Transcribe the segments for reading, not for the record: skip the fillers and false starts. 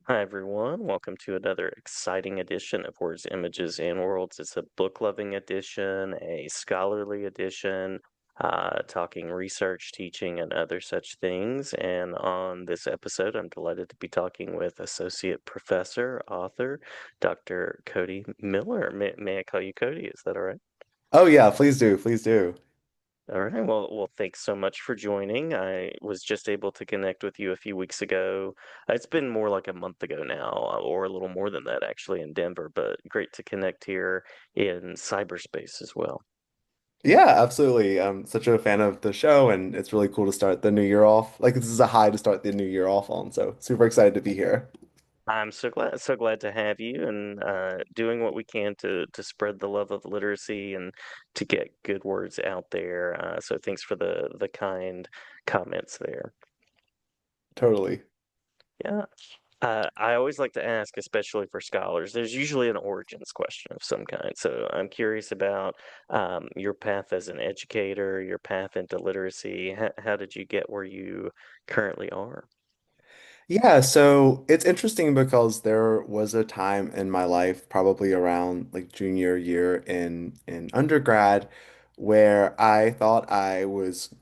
Hi, everyone. Welcome to another exciting edition of Words, Images, and Worlds. It's a book loving edition, a scholarly edition, talking research, teaching, and other such things. And on this episode, I'm delighted to be talking with Associate Professor, author, Dr. Cody Miller. May I call you Cody? Is that all right? Oh yeah, please do, please do. All right. Well, thanks so much for joining. I was just able to connect with you a few weeks ago. It's been more like a month ago now, or a little more than that actually in Denver, but great to connect here in cyberspace as well. Yeah, absolutely. I'm such a fan of the show, and it's really cool to start the new year off. Like this is a high to start the new year off on, so super excited to be here. I'm so glad to have you and doing what we can to spread the love of literacy and to get good words out there. So thanks for the kind comments there. Totally. Yeah. I always like to ask, especially for scholars, there's usually an origins question of some kind. So I'm curious about your path as an educator, your path into literacy. How did you get where you currently are? Yeah, so it's interesting because there was a time in my life, probably around like junior year in undergrad, where I thought I was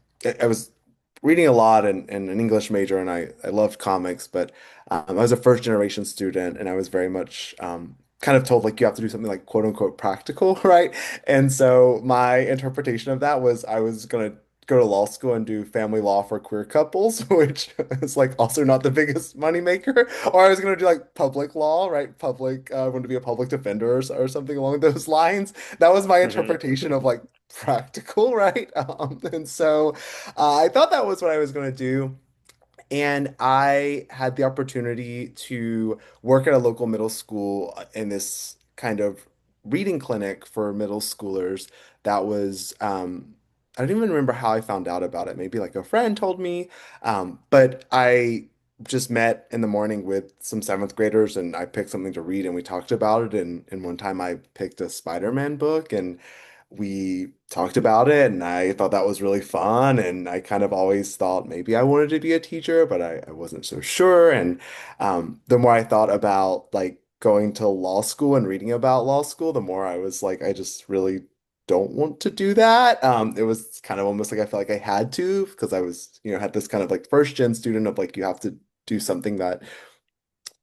reading a lot and an English major and I loved comics, but I was a first generation student and I was very much kind of told like you have to do something like quote unquote practical, right? And so my interpretation of that was I was gonna go to law school and do family law for queer couples, which is like also not the biggest money maker. Or I was gonna do like public law, right? I wanted to be a public defender or something along those lines. That was my Hmm. interpretation of like practical, right? And so I thought that was what I was gonna do. And I had the opportunity to work at a local middle school in this kind of reading clinic for middle schoolers that was, I don't even remember how I found out about it. Maybe like a friend told me. But I just met in the morning with some seventh graders and I picked something to read and we talked about it. And one time I picked a Spider-Man book and we talked about it and I thought that was really fun and I kind of always thought maybe I wanted to be a teacher but I wasn't so sure and the more I thought about like going to law school and reading about law school the more I was like I just really don't want to do that. It was kind of almost like I felt like I had to because I was had this kind of like first gen student of like you have to do something that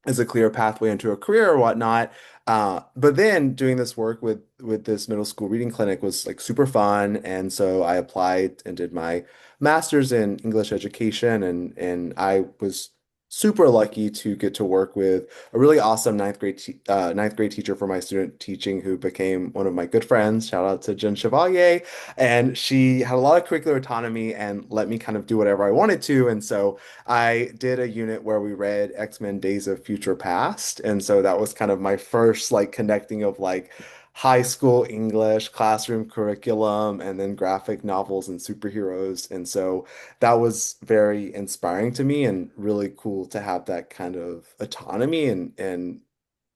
as a clear pathway into a career or whatnot. But then doing this work with this middle school reading clinic was like super fun, and so I applied and did my master's in English education, and I was super lucky to get to work with a really awesome ninth grade teacher for my student teaching who became one of my good friends. Shout out to Jen Chevalier, and she had a lot of curricular autonomy and let me kind of do whatever I wanted to, and so. I did a unit where we read X-Men Days of Future Past, and so that was kind of my first like connecting of like high school English classroom curriculum and then graphic novels and superheroes. And so that was very inspiring to me and really cool to have that kind of autonomy and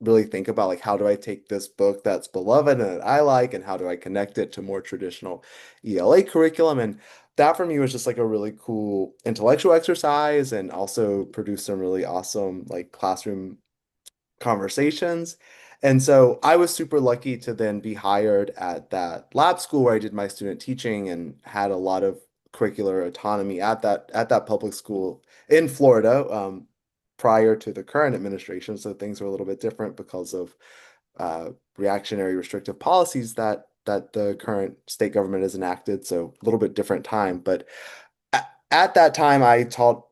really think about like how do I take this book that's beloved and that I like and how do I connect it to more traditional ELA curriculum and that for me was just like a really cool intellectual exercise and also produced some really awesome like classroom conversations. And so I was super lucky to then be hired at that lab school where I did my student teaching and had a lot of curricular autonomy at that public school in Florida prior to the current administration. So things were a little bit different because of reactionary restrictive policies that the current state government has enacted. So a little bit different time, but at that time, I taught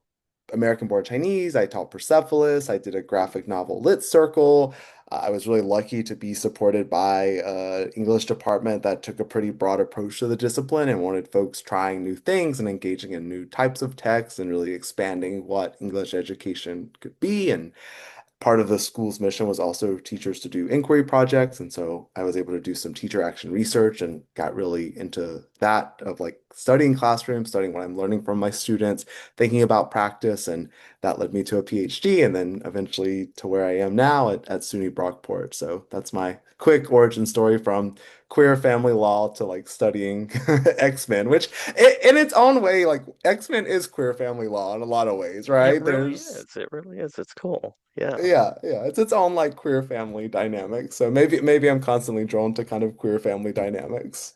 American Born Chinese, I taught Persepolis, I did a graphic novel lit circle. I was really lucky to be supported by an English department that took a pretty broad approach to the discipline and wanted folks trying new things and engaging in new types of texts and really expanding what English education could be. And part of the school's mission was also teachers to do inquiry projects. And so I was able to do some teacher action research and got really into that of like studying classrooms, studying what I'm learning from my students, thinking about practice. And that led me to a PhD and then eventually to where I am now at SUNY Brockport. So that's my quick origin story from queer family law to like studying X-Men, which in its own way, like X-Men is queer family law in a lot of ways, It right? really There's is. It really is. It's cool. Yeah. yeah, it's its own like queer family dynamic. So maybe I'm constantly drawn to kind of queer family dynamics.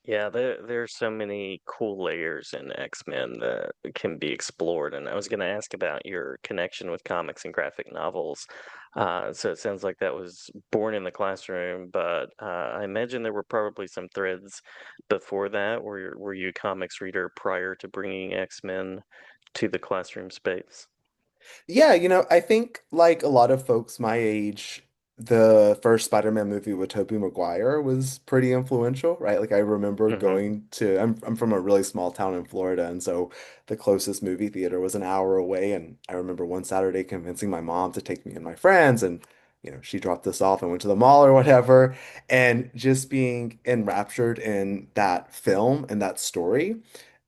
Yeah, there's so many cool layers in X-Men that can be explored. And I was going to ask about your connection with comics and graphic novels. So it sounds like that was born in the classroom, but I imagine there were probably some threads before that. Were you a comics reader prior to bringing X-Men to the classroom space? Yeah, I think like a lot of folks my age, the first Spider-Man movie with Tobey Maguire was pretty influential, right? Like I remember Hmm. going to I'm from a really small town in Florida, and so the closest movie theater was an hour away, and I remember one Saturday convincing my mom to take me and my friends, and she dropped us off and went to the mall or whatever, and just being enraptured in that film and that story.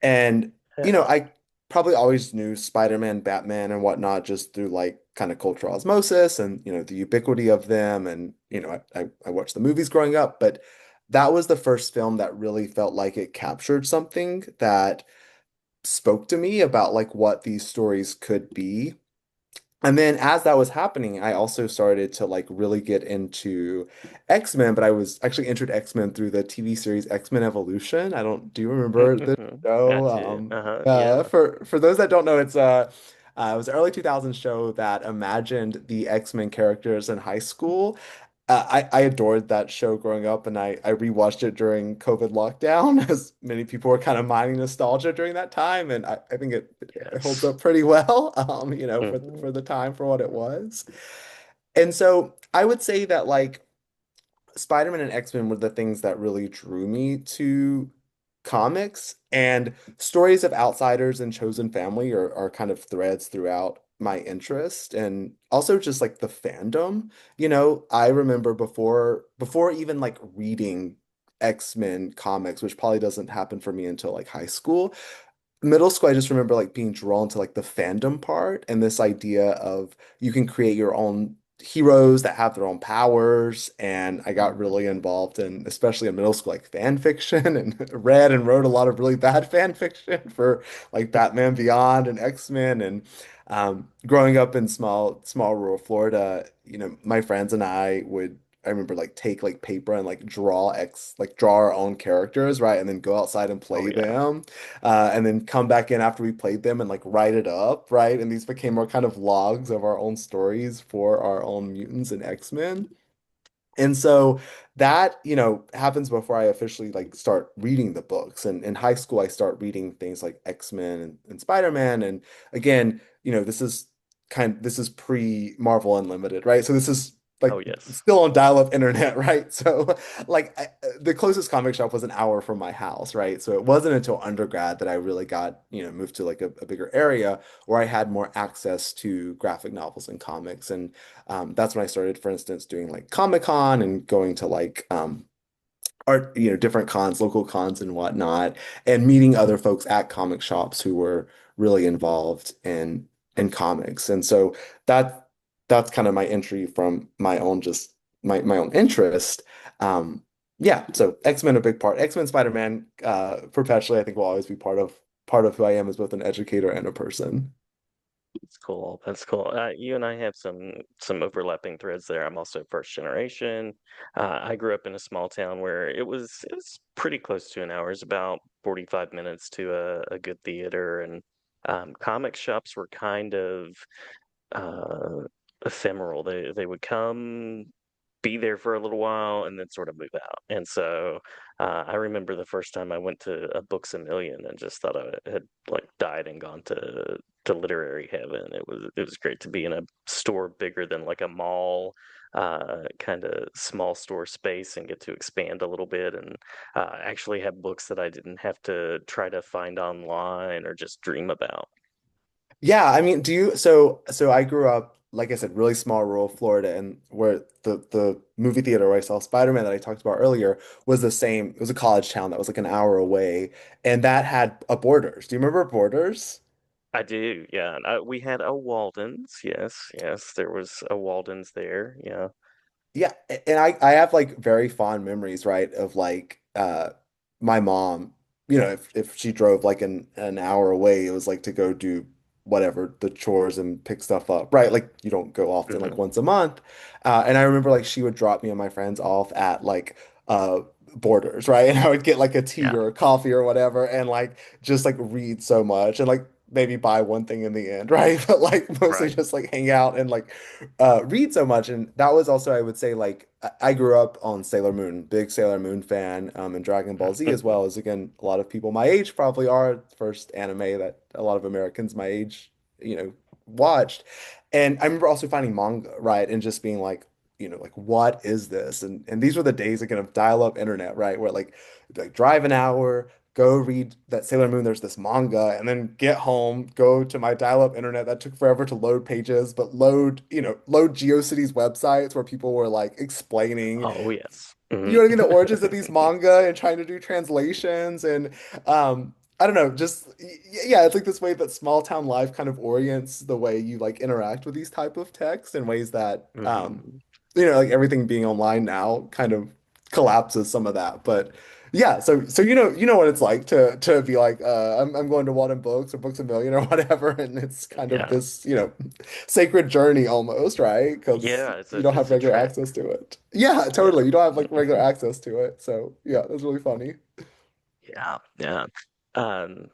And Yeah. I probably always knew Spider-Man, Batman, and whatnot just through like kind of cultural osmosis and the ubiquity of them. And I watched the movies growing up, but that was the first film that really felt like it captured something that spoke to me about like what these stories could be. And then as that was happening, I also started to like really get into X-Men, but I was actually entered X-Men through the TV series X-Men Evolution. Do you remember the I show? do. Uh-huh. Yeah. For those that don't know, it was an early 2000s show that imagined the X-Men characters in high school. I adored that show growing up, and I rewatched it during COVID lockdown, as many people were kind of mining nostalgia during that time, and I think it holds Yes. up pretty well, Hmm. for the time for what it was. And so I would say that like Spider-Man and X-Men were the things that really drew me to comics, and stories of outsiders and chosen family are kind of threads throughout my interest, and also just like the fandom. I remember before even like reading X-Men comics, which probably doesn't happen for me until like high school. Middle school, I just remember like being drawn to like the fandom part and this idea of you can create your own heroes that have their own powers. And I got really involved in, especially in middle school, like fan fiction and read and wrote a lot of really bad fan fiction for like Batman Beyond and X-Men. And growing up in small rural Florida, my friends and I remember like take like paper and like draw our own characters, right? And then go outside and Oh play yeah. them and then come back in after we played them and like write it up, right? And these became our kind of logs of our own stories for our own mutants and X-Men. And so that, happens before I officially like start reading the books. And in high school, I start reading things like X-Men and Spider-Man. And again, this is pre-Marvel Unlimited, right? So this is Oh like yes. still on dial-up internet, right? So like the closest comic shop was an hour from my house, right? So it wasn't until undergrad that I really got, moved to like a bigger area where I had more access to graphic novels and comics. And that's when I started, for instance, doing like Comic-Con and going to like art, different cons, local cons and whatnot, and meeting other folks at comic shops who were really involved in comics. And so that that's kind of my entry from my own just my own interest. Um, yeah, so X-Men a big part. X-Men, Spider-Man, perpetually, I think will always be part of who I am as both an educator and a person. That's cool. That's cool. You and I have some overlapping threads there. I'm also first generation. I grew up in a small town where it was pretty close to an hour. It's about 45 minutes to a good theater, and comic shops were kind of uh, ephemeral. They would come, be there for a little while, and then sort of move out. And so I remember the first time I went to a Books a Million and just thought I had like died and gone to literary heaven. It was great to be in a store bigger than like a mall. Kind of small store space and get to expand a little bit and actually have books that I didn't have to try to find online or just dream about. Yeah, I mean, so I grew up, like I said, really small rural Florida, and where the movie theater where I saw Spider-Man that I talked about earlier was the same. It was a college town that was like an hour away, and that had a Borders. Do you remember Borders? I do, yeah. We had a Walden's, yes, yes. There was a Walden's there, yeah. Yeah, and I have like very fond memories, right, of like my mom, if she drove like an hour away, it was like to go do whatever the chores and pick stuff up, right? Like you don't go often, like Hmm. once a month. And I remember like she would drop me and my friends off at like Borders, right? And I would get like a tea Yeah. or a coffee or whatever and like just like read so much and like maybe buy one thing in the end, right? But like mostly Right. just like hang out and like read so much. And that was also, I would say, like I grew up on Sailor Moon, big Sailor Moon fan, and Dragon Ball Z as well as again, a lot of people my age probably are first anime that a lot of Americans my age, watched. And I remember also finding manga, right? And just being like, like what is this? And these were the days again of dial-up internet, right? Where like drive an hour, go read that Sailor Moon, there's this manga, and then get home, go to my dial-up internet that took forever to load pages, but load GeoCities websites where people were like explaining, Oh, yes. you Hmm. know what I mean, the origins of these manga and trying to do translations and I don't know, just yeah, it's like this way that small town life kind of orients the way you like interact with these type of texts in ways that Hmm. like everything being online now kind of collapses some of that. But yeah, so you know what it's like to be like I'm going to Walden Books or Books A Million or whatever, and it's kind of Yeah. this, sacred journey almost, right? Because Yeah, you don't have it's a regular trek. access to it. Yeah, Yeah. totally. You don't have like regular access to it. So yeah, that's really funny. Yeah. Yeah. Um,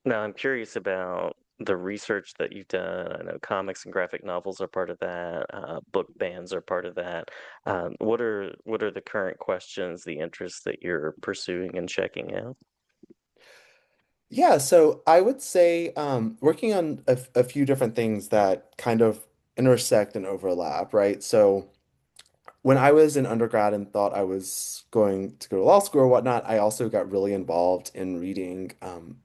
Now I'm curious about the research that you've done. I know comics and graphic novels are part of that. Book bans are part of that. What are the current questions, the interests that you're pursuing and checking out? Yeah, so I would say working on a few different things that kind of intersect and overlap, right? So when I was in undergrad and thought I was going to go to law school or whatnot, I also got really involved in reading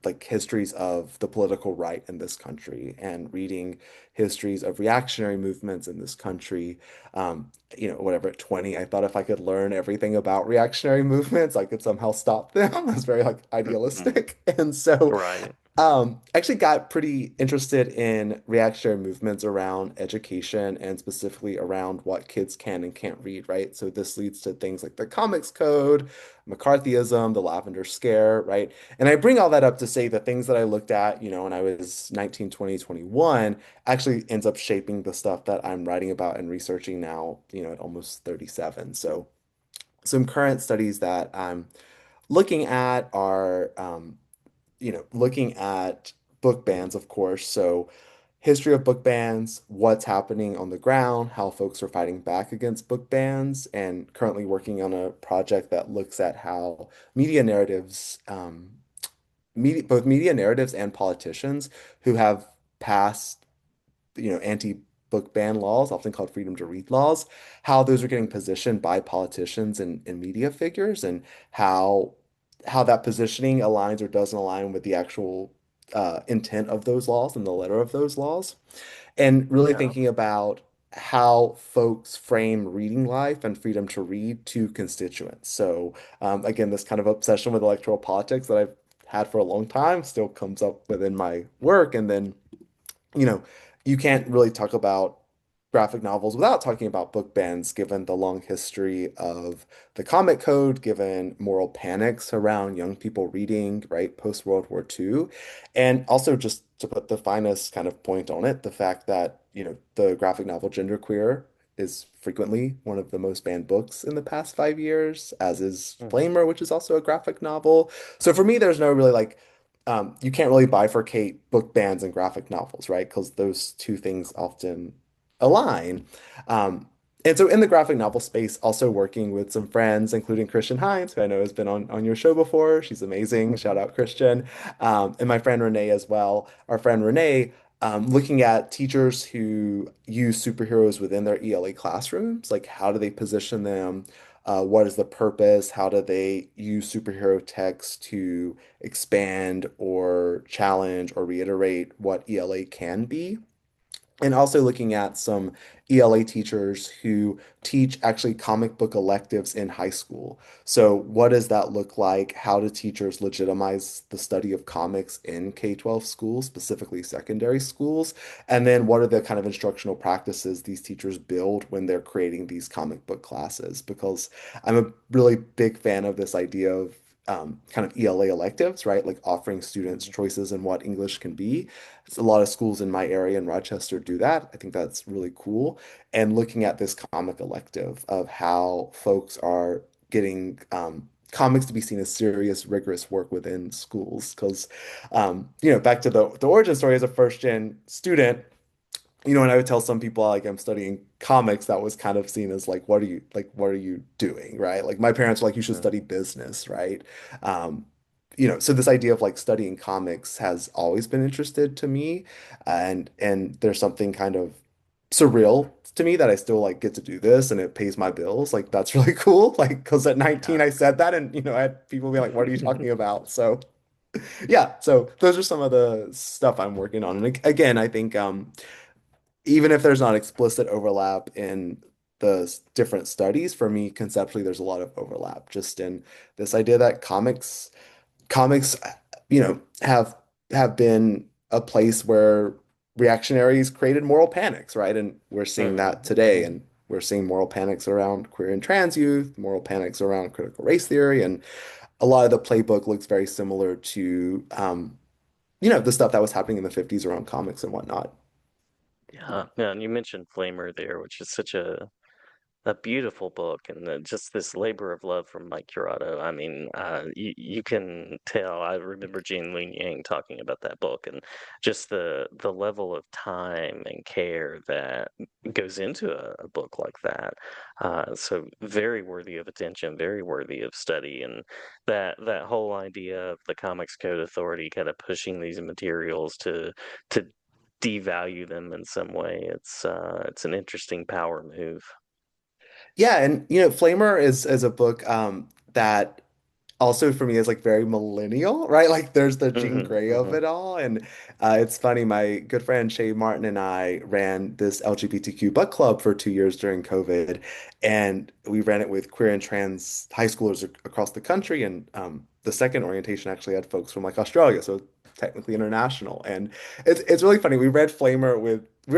like histories of the political right in this country and reading histories of reactionary movements in this country. Whatever, at 20, I thought if I could learn everything about reactionary movements, I could somehow stop them. I was very like Mhm. idealistic. And so Right. actually got pretty interested in reactionary movements around education and specifically around what kids can and can't read, right? So this leads to things like the Comics Code, McCarthyism, the Lavender Scare, right? And I bring all that up to say the things that I looked at, when I was 19, 20, 21, actually ends up shaping the stuff that I'm writing about and researching now, at almost 37. So some current studies that I'm looking at are looking at book bans, of course. So, history of book bans, what's happening on the ground, how folks are fighting back against book bans, and currently working on a project that looks at how media narratives, both media narratives and politicians who have passed anti-book ban laws, often called freedom to read laws, how those are getting positioned by politicians and media figures, and how that positioning aligns or doesn't align with the actual intent of those laws and the letter of those laws, and really Yeah. thinking about how folks frame reading life and freedom to read to constituents. So again, this kind of obsession with electoral politics that I've had for a long time still comes up within my work, and then you know, you can't really talk about graphic novels without talking about book bans, given the long history of the comic code, given moral panics around young people reading, right, post World War II. And also, just to put the finest kind of point on it, the fact that, the graphic novel Genderqueer is frequently one of the most banned books in the past 5 years, as is Hmm. Flamer, which is also a graphic novel. So for me, there's no really like you can't really bifurcate book bans and graphic novels, right? Because those two things often align. Um, and so in the graphic novel space, also working with some friends, including Christian Hines, who I know has been on your show before. She's amazing. Shout out Christian. And my friend Renee as well. Our friend Renee, looking at teachers who use superheroes within their ELA classrooms, like how do they position them? What is the purpose? How do they use superhero text to expand or challenge or reiterate what ELA can be? and also looking at some ELA teachers who teach actually comic book electives in high school. So, what does that look like? How do teachers legitimize the study of comics in K-12 schools, specifically secondary schools? And then, what are the kind of instructional practices these teachers build when they're creating these comic book classes? Because I'm a really big fan of this idea of kind of ELA electives, right? Like offering students Mhm. choices in what English can be. A lot of schools in my area in Rochester do that. I think that's really cool. And looking at this comic elective of how folks are getting comics to be seen as serious, rigorous work within schools. Because, back to the origin story as a first gen student, and I would tell some people like I'm studying comics, that was kind of seen as like, what are you doing, right? Like my parents were like, you should Mhm. study business, right? Um, so this idea of like studying comics has always been interested to me, and there's something kind of surreal to me that I still like get to do this and it pays my bills. Like that's really cool. Like because at 19 Yeah. I said that, and I had people be like, "What are you talking about?" So yeah, so those are some of the stuff I'm working on. And again, I think even if there's not explicit overlap in the different studies, for me, conceptually, there's a lot of overlap just in this idea that comics, have been a place where reactionaries created moral panics, right? And we're seeing Hmm. that today, Hmm. and we're seeing moral panics around queer and trans youth, moral panics around critical race theory, and a lot of the playbook looks very similar to, the stuff that was happening in the 50s around comics and whatnot. Yeah. Yeah. And you mentioned Flamer there, which is such a beautiful book, and just this labor of love from Mike Curato. I mean, you can tell. I remember Gene Luen Yang talking about that book, and just the level of time and care that goes into a book like that. So very worthy of attention, very worthy of study, and that whole idea of the Comics Code Authority kind of pushing these materials to devalue them in some way. It's an interesting power move. Yeah, and Flamer is a book that also for me is like very millennial, right? Like there's the Jean Hmm. Grey of Hmm. it all. And it's funny, my good friend Shay Martin and I ran this LGBTQ book club for 2 years during COVID. And we ran it with queer and trans high schoolers across the country. And the second orientation actually had folks from like Australia, so technically international. And it's really funny. We read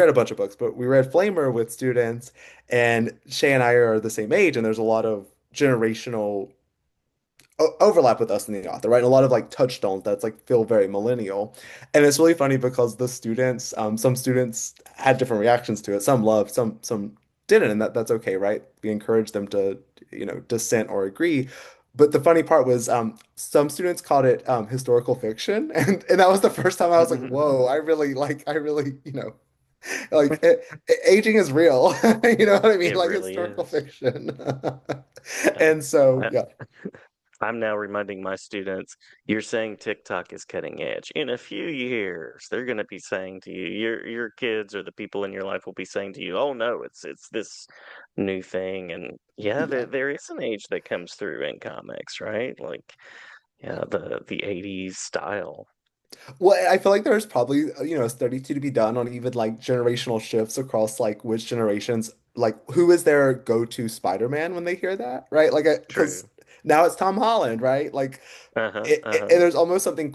a bunch of books, but we read Flamer with students, and Shay and I are the same age, and there's a lot of generational overlap with us and the author, right? And a lot of like touchstones that's like feel very millennial. And it's really funny because the students, some students had different reactions to it. Some loved, some didn't, and that's okay, right? We encourage them to, dissent or agree. But the funny part was some students called it historical fiction. And that was the first time I was like, whoa, I really, like aging is real. You know what I mean? It Like really historical is. fiction. Uh, And so, I- yeah. I'm now reminding my students, you're saying TikTok is cutting edge. In a few years, they're going to be saying to you, your kids or the people in your life will be saying to you, "Oh no, it's this new thing." And yeah, Yeah. there is an age that comes through in comics, right? Like yeah, the '80s style. Well, I feel like there's probably, a study to be done on even like generational shifts across like which generations, like who is their go-to Spider-Man when they hear that, right? Like, because True. now it's Tom Holland, right? Like, Uh-huh. and Uh-huh. there's almost something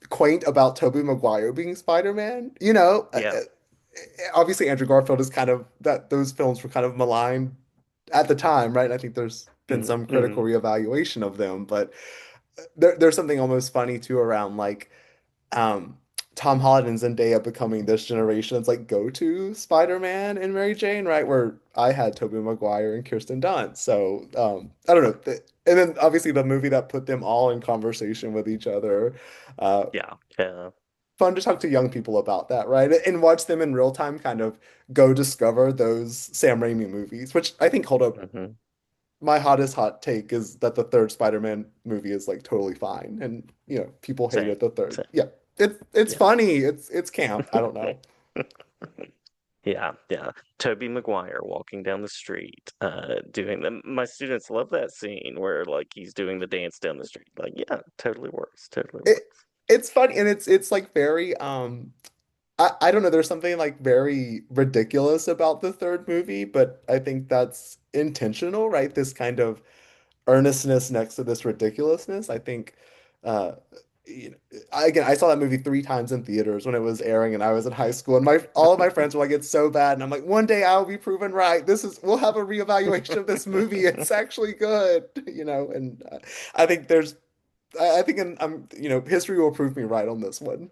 quaint about Tobey Maguire being Spider-Man, Yeah. Obviously Andrew Garfield is kind of that those films were kind of maligned at the time, right? I think there's been Hmm. some critical Hmm. reevaluation of them, but there's something almost funny too around like um Tom Holland and Zendaya becoming this generation's like go-to Spider-Man and Mary Jane, right? Where I had Tobey Maguire and Kirsten Dunst. So I don't know. And then obviously the movie that put them all in conversation with each other. Uh Yeah. Yeah. Fun to talk to young people about that, right? And watch them in real time kind of go discover those Sam Raimi movies, which I think hold up. Hmm. My hottest hot take is that the third Spider-Man movie is like totally fine, and people Same. hated the third. Same. Yeah, it's Yeah. funny. It's camp. I don't know. Yeah, yeah. Toby Maguire walking down the street, doing them. My students love that scene where like he's doing the dance down the street. Like, yeah, totally works. Totally It works. it's funny, and it's like very I don't know, there's something like very ridiculous about the third movie, but I think that's intentional, right? This kind of earnestness next to this ridiculousness. I think, uh, again, I saw that movie 3 times in theaters when it was airing, and I was in high school, and my all of my friends were like, "It's so bad," and I'm like, "One day I'll be proven right. We'll have a reevaluation of this movie. It's actually good," And I think I think, history will prove me right on this one.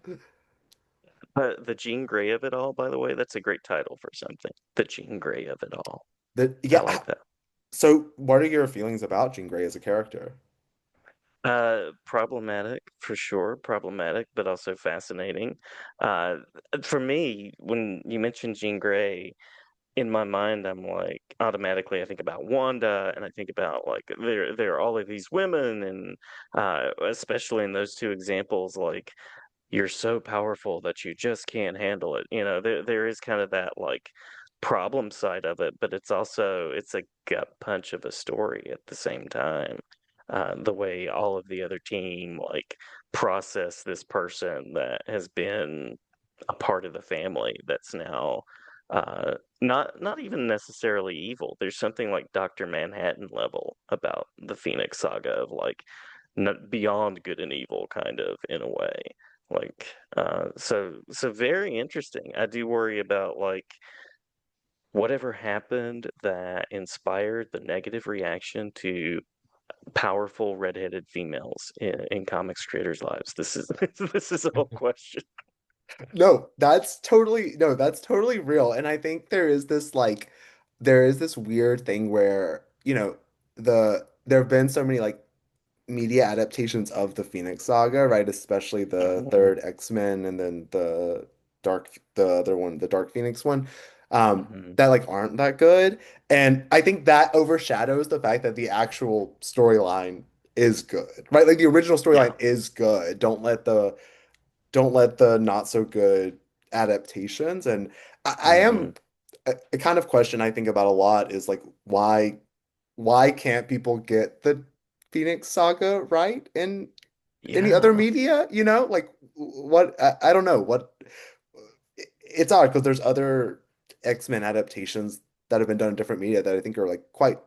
But the Jean Grey of it all, by the way, that's a great title for something. The Jean Grey of it all. I Yeah. like that. So, what are your feelings about Jean Grey as a character? Problematic for sure, problematic, but also fascinating. Uh, for me, when you mentioned Jean Grey, in my mind, I'm like automatically I think about Wanda, and I think about like there are all of these women, and especially in those two examples, like you're so powerful that you just can't handle it. There is kind of that like problem side of it, but it's a gut punch of a story at the same time. The way all of the other team like process this person that has been a part of the family that's now not even necessarily evil. There's something like Dr. Manhattan level about the Phoenix Saga of like beyond good and evil kind of in a way. Like so very interesting. I do worry about like whatever happened that inspired the negative reaction to powerful redheaded females in comics creators' lives. This is this is a whole question. No, that's totally real. And I think there is this weird thing where, there have been so many like media adaptations of the Phoenix Saga, right? Especially the Mhm, third X-Men and then the other one, the Dark Phoenix one, mhm. that like aren't that good. And I think that overshadows the fact that the actual storyline is good, right? Like the original Yeah. storyline is good. Don't let the not so good adaptations. And I am Mhm. a kind of question I think about a lot is like why can't people get the Phoenix Saga right in any other Yeah. media? Like what I don't know what it's odd because there's other X-Men adaptations that have been done in different media that I think are like quite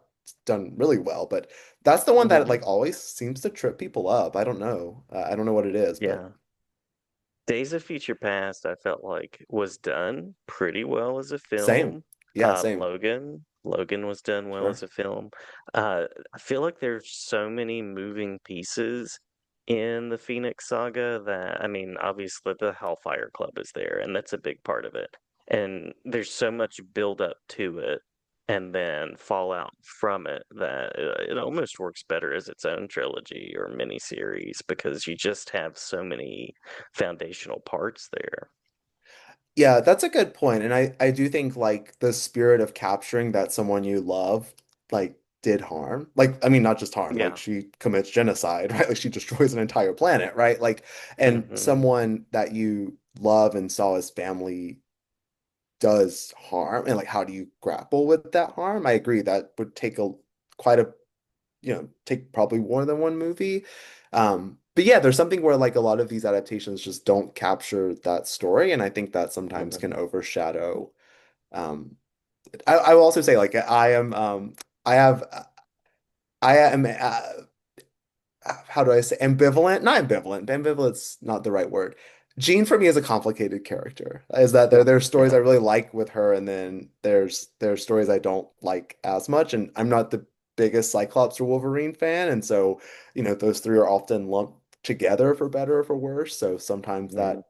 done really well, but that's the one that Mhm. like always seems to trip people up. I don't know. I don't know what it is, but Yeah. Days of Future Past, I felt like was done pretty well as a same. film. Yeah, same. Logan was done well Sure. as a film. I feel like there's so many moving pieces in the Phoenix Saga that, I mean, obviously the Hellfire Club is there, and that's a big part of it. And there's so much build up to it and then fallout from it that it almost works better as its own trilogy or miniseries because you just have so many foundational parts there. Yeah, that's a good point. And I do think like the spirit of capturing that someone you love like did harm. Like I mean not just harm, like Yeah. she commits genocide, right? Like she destroys an entire planet, right? Like and Hmm. someone that you love and saw as family does harm and like how do you grapple with that harm? I agree that would take a quite a take probably more than one movie. But yeah, there's something where like a lot of these adaptations just don't capture that story, and I think that sometimes can Hmm. overshadow. Um, I will also say like I have I am how do I say ambivalent? Not ambivalent. Ambivalent's not the right word. Jean for me is a complicated character. Is that Yeah. there's stories Yeah. I really like with her, and then there's stories I don't like as much. And I'm not the biggest Cyclops or Wolverine fan, and so those three are often lumped together for better or for worse. So sometimes Mm.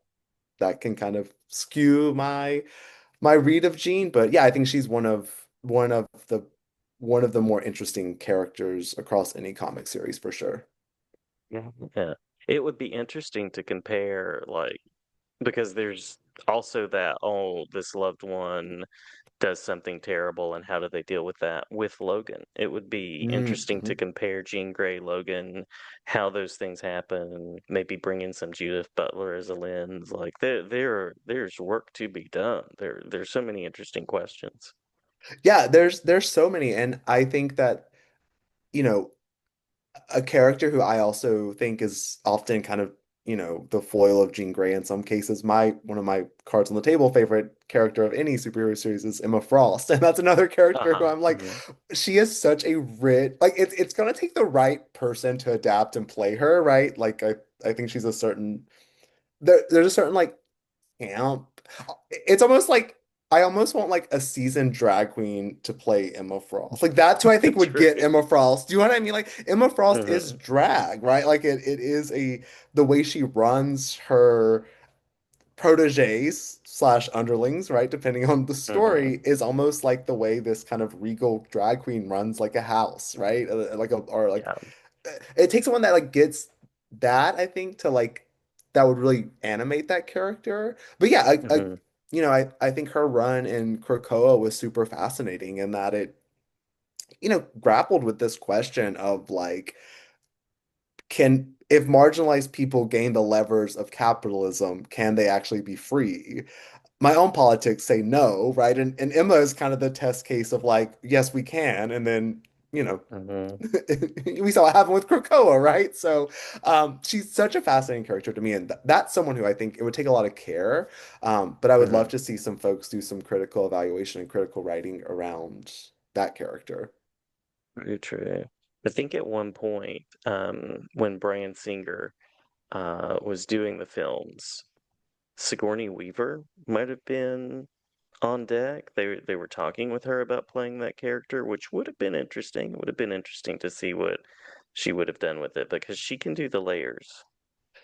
that can kind of skew my read of Jean. But yeah, I think she's one of the more interesting characters across any comic series for sure. Yeah. Yeah. It would be interesting to compare, like, because there's also that, oh, this loved one does something terrible, and how do they deal with that with Logan? It would be interesting to Mm-hmm. compare Jean Grey, Logan, how those things happen, maybe bring in some Judith Butler as a lens. Like there's work to be done. There's so many interesting questions. Yeah, there's so many, and I think that, you know, a character who I also think is often kind of, the foil of Jean Grey in some cases. My one of my cards on the table favorite character of any superhero series is Emma Frost, and that's another character who Uh-huh. I'm like, Mhm. she is such a rich, like it's gonna take the right person to adapt and play her, right? Like I think she's a certain there's a certain like camp. It's almost like I almost want like a seasoned drag queen to play Emma Frost. Like that's who I think would True. get Emma Frost. Do you know what I mean? Like Emma Frost is Mhm. drag, right? Like it is a the way she runs her proteges slash underlings, right? Depending on the Mhm. story, is almost like the way this kind of regal drag queen runs like a house, right? Like a or like Yeah. it takes someone that like gets that, I think, to like that would really animate that character. But yeah, Mhm. I think her run in Krakoa was super fascinating in that it, grappled with this question of like, can if marginalized people gain the levers of capitalism, can they actually be free? My own politics say no, right? And Emma is kind of the test case of like, yes, we can, and then, you know, Mhm. we saw what happened with Krakoa, right? So she's such a fascinating character to me, and that's someone who I think it would take a lot of care. But I would love Mhm. to see some folks do some critical evaluation and critical writing around that character. Very true. I think at one point, when Bryan Singer was doing the films, Sigourney Weaver might have been on deck. They were talking with her about playing that character, which would have been interesting. It would have been interesting to see what she would have done with it because she can do the layers.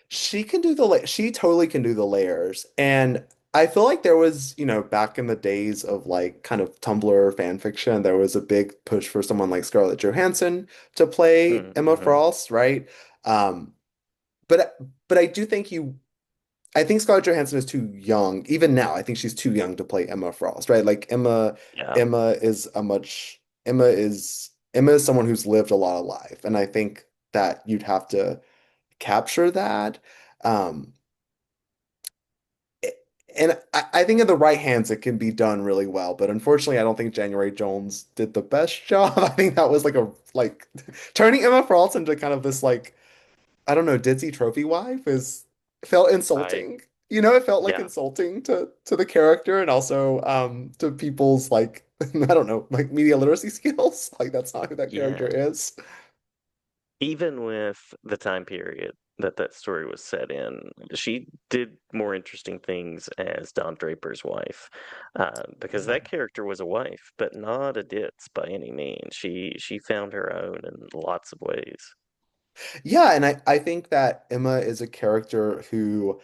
She totally can do the layers. And I feel like there was, back in the days of like kind of Tumblr fan fiction, there was a big push for someone like Scarlett Johansson to play Emma Mm-hmm. Frost, right? Um, but I do think I think Scarlett Johansson is too young. Even now, I think she's too young to play Emma Frost, right? Like Yeah. Emma is someone who's lived a lot of life, and I think that you'd have to capture that. Um, and I think in the right hands it can be done really well, but unfortunately I don't think January Jones did the best job. I think that was like turning Emma Frost into kind of this like I don't know, ditzy trophy wife is felt I insulting. It felt like yeah. insulting to the character and also to people's like I don't know, like media literacy skills. Like that's not who that character Yeah. is. Even with the time period that that story was set in, she did more interesting things as Don Draper's wife, because Yeah. that character was a wife, but not a ditz by any means. She found her own in lots of ways. Yeah, and I think that Emma is a character who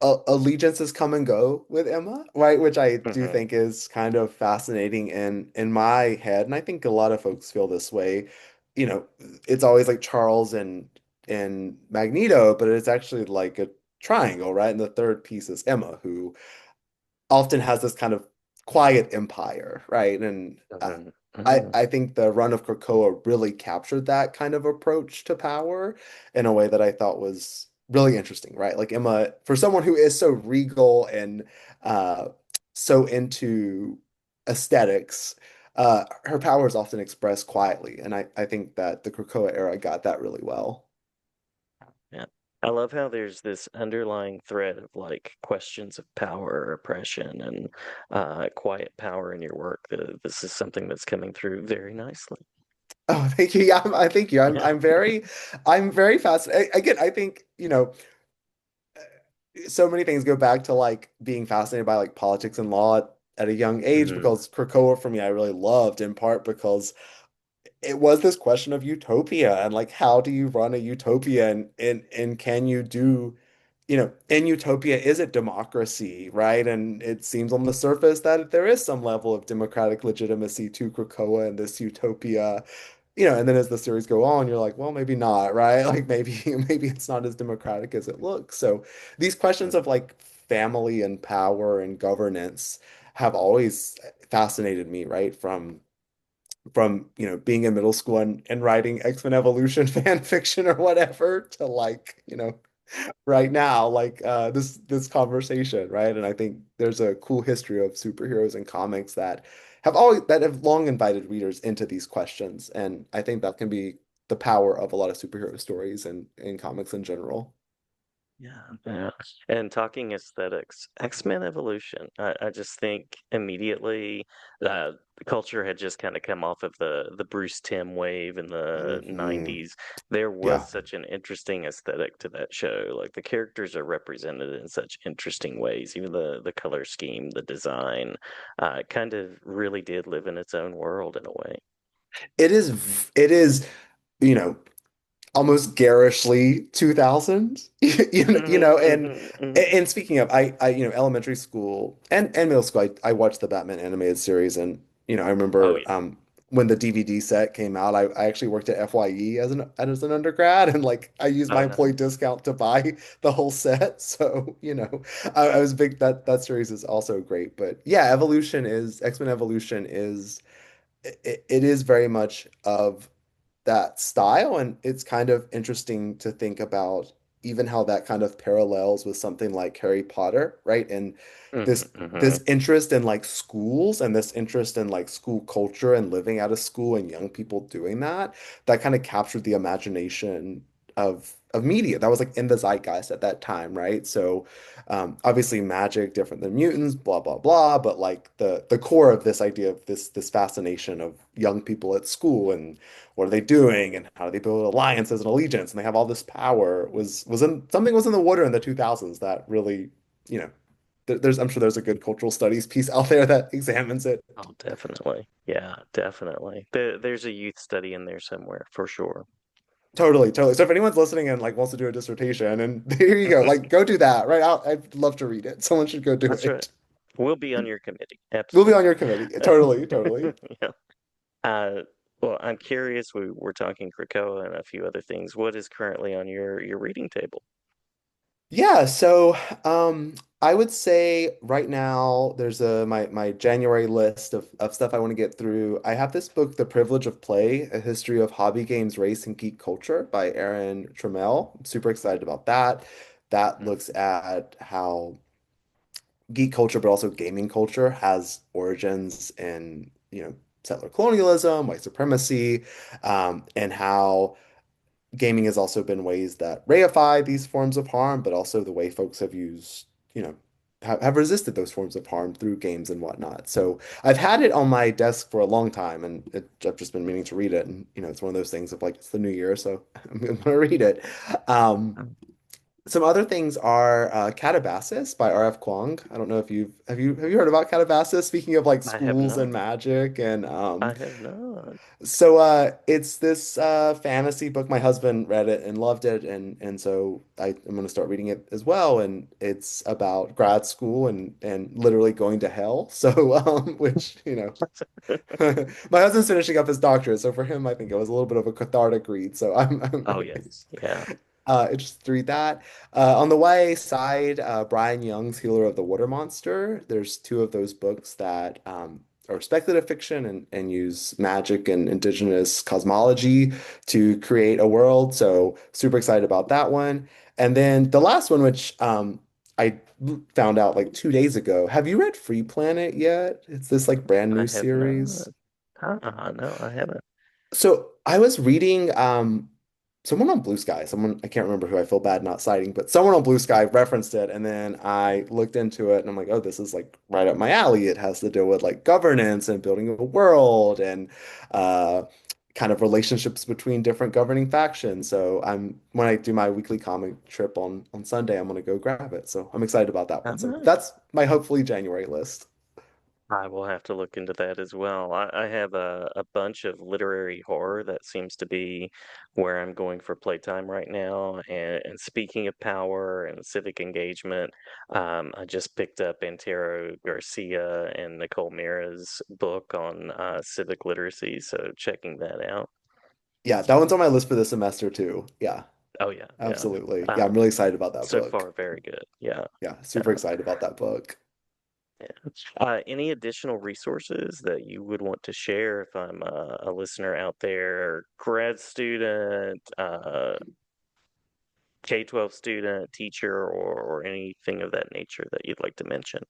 allegiances come and go with Emma, right? Which I do Hmm. think is kind of fascinating in my head, and I think a lot of folks feel this way. You know, it's always like Charles and Magneto, but it's actually like a triangle, right? And the third piece is Emma, who often has this kind of quiet empire, right? And Hmm. I Hmm. I think the run of Krakoa really captured that kind of approach to power in a way that I thought was really interesting, right? Like Emma, for someone who is so regal and uh, so into aesthetics, her power is often expressed quietly, and I think that the Krakoa era got that really well. Yeah. I love how there's this underlying thread of like questions of power, oppression, and quiet power in your work. This is something that's coming through very nicely. Oh, thank you. Yeah, I thank you. Yeah. I'm very fascinated. Again, I think, so many things go back to like being fascinated by like politics and law at a young age Hmm. because Krakoa for me I really loved in part because it was this question of utopia and like how do you run a utopia and can you do in utopia is it democracy, right? And it seems on the surface that there is some level of democratic legitimacy to Krakoa and this utopia, and then as the series go on, you're like, well, maybe not, right? Like maybe it's not as democratic as it looks. So these questions of like family and power and governance have always fascinated me, right? From being in middle school and writing X-Men Evolution fan fiction or whatever to like, right now, like this conversation, right? And I think there's a cool history of superheroes and comics that have long invited readers into these questions. And I think that can be the power of a lot of superhero stories and comics in general. Yeah, yeah. And talking aesthetics, X-Men Evolution. I just think immediately the culture had just kind of come off of the Bruce Timm wave in the Hmm. 90s. There Yeah. was such an interesting aesthetic to that show. Like the characters are represented in such interesting ways. Even the color scheme, the design, it kind of really did live in its own world in a way. It is, you know, almost garishly 2000s. And speaking of, elementary school and middle school, I watched the Batman animated series, and I Oh remember yeah. when the DVD set came out, I actually worked at FYE as an undergrad, and like I used my Oh employee nice. discount to buy the whole set. So, I was big. That series is also great. But yeah, X-Men Evolution is it is very much of that style, and it's kind of interesting to think about even how that kind of parallels with something like Harry Potter, right? And Hmm, this hmm. interest in like schools and this interest in like school culture and living out of school and young people doing that kind of captured the imagination of media that was like in the zeitgeist at that time, right? So obviously magic different than mutants, blah blah blah, but like the core of this idea of this fascination of young people at school and what are they doing and how do they build alliances and allegiance and they have all this power was in the water in the 2000s that really, you know, I'm sure there's a good cultural studies piece out there that examines it. Oh, definitely. Yeah, definitely. There's a youth study in there somewhere for sure. Totally, totally. So if anyone's listening and like wants to do a dissertation, and here you go, like go do that, right? I'd love to read it. Someone should go do That's right. it. We'll be on your committee. We'll be on Absolutely. your committee. Totally, totally. Yeah. Uh, well, I'm curious. We were talking Krakoa and a few other things. What is currently on your reading table? Yeah, so I would say right now there's my January list of stuff I want to get through. I have this book, The Privilege of Play, A History of Hobby Games, Race, and Geek Culture by Aaron Trammell. I'm super excited about that. That Mm. looks at how geek culture, but also gaming culture has origins in, settler colonialism, white supremacy, and how gaming has also been ways that reify these forms of harm, but also the way folks have used, have resisted those forms of harm through games and whatnot. So I've had it on my desk for a long time, and I've just been meaning to read it. And it's one of those things of like it's the new year, so I'm gonna read it. Um, some other things are Catabasis by R.F. Kuang. I don't know if have you heard about Catabasis? Speaking of like I have schools and not. magic and I have not. it's this fantasy book. My husband read it and loved it, and so I'm going to start reading it as well. And it's about grad school and literally going to hell. So which my husband's finishing up his doctorate, so for him, I think it was a little bit of a cathartic read. So Oh yes. Yeah. interested to read that. On the YA side, Brian Young's Healer of the Water Monster. There's two of those books that are speculative fiction and use magic and indigenous cosmology to create a world. So super excited about that one. And then the last one, which I found out like 2 days ago. Have you read Free Planet yet? It's this like brand I new have not. series. No, I haven't. So I was reading someone on Blue Sky, someone I can't remember who, I feel bad not citing, but someone on Blue Sky referenced it and then I looked into it and I'm like, oh, this is like right up my alley. It has to do with like governance and building a world and uh kind of relationships between different governing factions. So I'm when I do my weekly comic trip on Sunday, I'm gonna go grab it. So I'm excited about that Oh, one. So nice. that's my hopefully January list. I will have to look into that as well. I have a bunch of literary horror that seems to be where I'm going for playtime right now. And speaking of power and civic engagement, I just picked up Antero Garcia and Nicole Mira's book on civic literacy, so checking that out. Yeah, that one's on my list for this semester too. Yeah. Oh yeah, yeah. Absolutely. Yeah, I'm Um, really excited about that so book. far, very good. Yeah. Yeah, super Yeah. excited about that book. Yeah. Any additional resources that you would want to share if I'm a listener out there, grad student, K-12 student, teacher, or anything of that nature that you'd like to mention?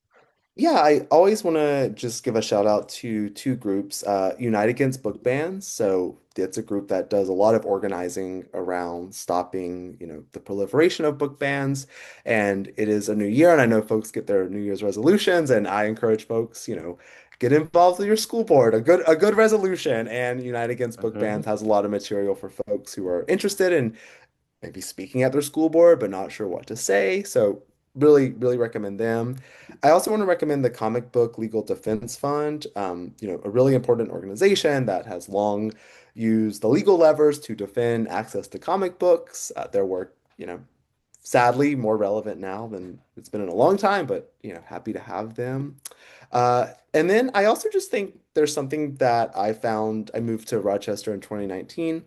Yeah, I always want to just give a shout out to two groups, Unite Against Book Bans. So it's a group that does a lot of organizing around stopping, the proliferation of book bans. And it is a new year, and I know folks get their New Year's resolutions, and I encourage folks, get involved with your school board. A good resolution. And Unite Against Book Hmm. Bans has a lot of material for folks who are interested in maybe speaking at their school board, but not sure what to say. So really, really recommend them. I also want to recommend the Comic Book Legal Defense Fund, a really important organization that has long used the legal levers to defend access to comic books. Their work, sadly more relevant now than it's been in a long time, but happy to have them. And then I also just think there's something that I found. I moved to Rochester in 2019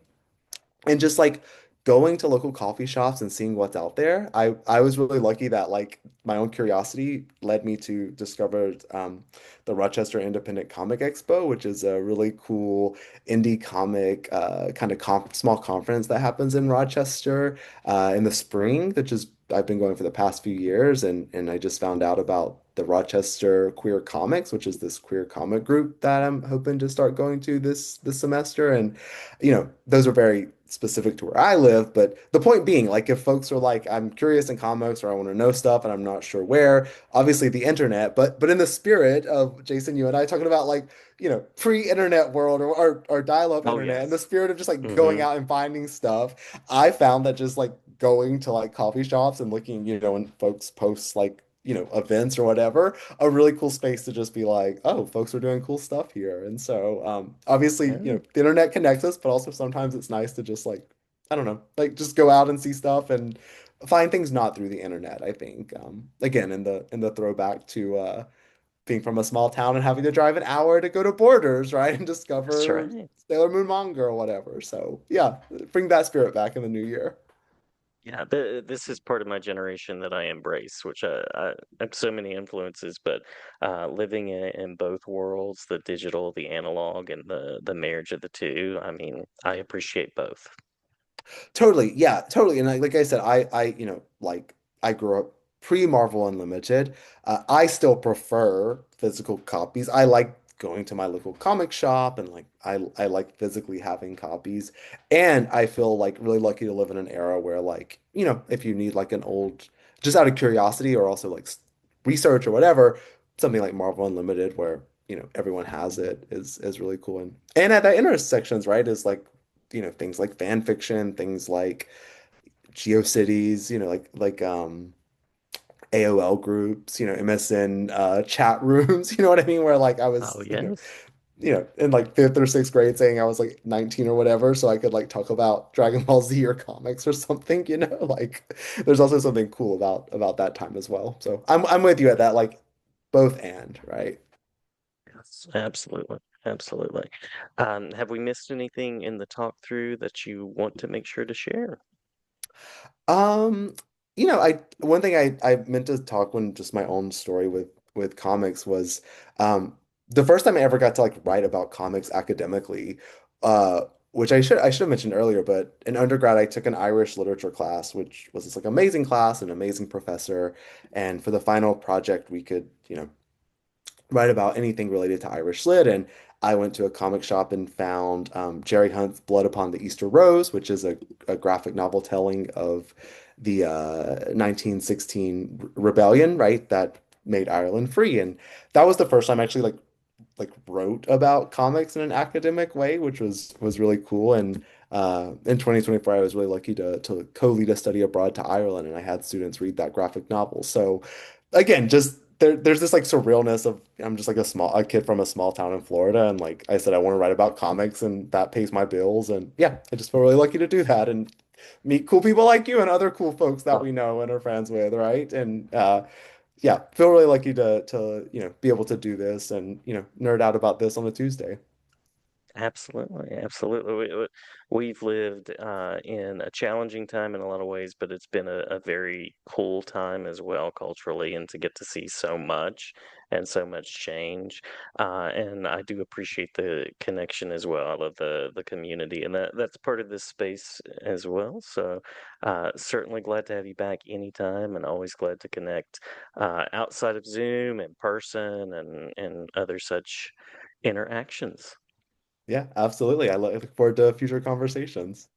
and just like going to local coffee shops and seeing what's out there. I was really lucky that like my own curiosity led me to discover the Rochester Independent Comic Expo, which is a really cool indie comic kind of small conference that happens in Rochester in the spring, which is I've been going for the past few years, and I just found out about the Rochester Queer Comics, which is this queer comic group that I'm hoping to start going to this semester. And those are very specific to where I live. But the point being, like, if folks are like, I'm curious in comics or I want to know stuff and I'm not sure where, obviously the internet, but in the spirit of Jason, you and I talking about like, pre-internet world or dial-up Oh, internet, in the yes. spirit of just like going Hmm. out and finding stuff, I found that just like going to like coffee shops and looking, when folks post like, events or whatever, a really cool space to just be like, oh, folks are doing cool stuff here. And so, obviously, Yeah, the internet connects us, but also sometimes it's nice to just like, I don't know, like just go out and see stuff and find things not through the internet, I think. Again, in the throwback to being from a small town and having to drive an hour to go to Borders, right? And that's discover right. Sailor Moon manga or whatever. So yeah, bring that spirit back in the new year. Yeah, this is part of my generation that I embrace, which I have so many influences, but living in both worlds, the digital, the analog, and the marriage of the two. I mean, I appreciate both. Totally. Yeah, totally. And like I said, like I grew up pre-Marvel Unlimited. I still prefer physical copies. I like going to my local comic shop and like I like physically having copies. And I feel like really lucky to live in an era where like, if you need like an old, just out of curiosity or also like research or whatever, something like Marvel Unlimited where, everyone has it is really cool. And at that intersections, right, is like things like fan fiction, things like GeoCities, like AOL groups, MSN chat rooms, you know what I mean? Where like I Oh, was, yes. in like fifth or sixth grade saying I was like 19 or whatever, so I could like talk about Dragon Ball Z or comics or something, like there's also something cool about that time as well. So I'm with you at that, like both and, right? Yes, absolutely. Absolutely. Have we missed anything in the talk through that you want to make sure to share? Um, I one thing I meant to talk when just my own story with comics was the first time I ever got to like write about comics academically, uh, which I should have mentioned earlier, but in undergrad I took an Irish literature class, which was this like amazing class, an amazing professor, and for the final project we could, write about anything related to Irish Lit. And I went to a comic shop and found Jerry Hunt's Blood Upon the Easter Rose, which is a graphic novel telling of the 1916 rebellion, right, that made Ireland free. And that was the first time I actually like wrote about comics in an academic way, which was really cool. And in 2024, I was really lucky to co-lead a study abroad to Ireland, and I had students read that graphic novel. So again, just there's this like surrealness of I'm just like a kid from a small town in Florida, and like I said, I want to write about comics, and that pays my bills. And yeah, I just feel really lucky to do that and meet cool people like you and other cool folks that Oh, we know and are friends with, right? And yeah, feel really lucky to be able to do this and nerd out about this on a Tuesday. Absolutely, absolutely. We've lived in a challenging time in a lot of ways, but it's been a very cool time as well culturally, and to get to see so much and so much change. And I do appreciate the connection as well. I love the community, and that's part of this space as well. So certainly glad to have you back anytime, and always glad to connect outside of Zoom, in person, and other such interactions. Yeah, absolutely. I look forward to future conversations.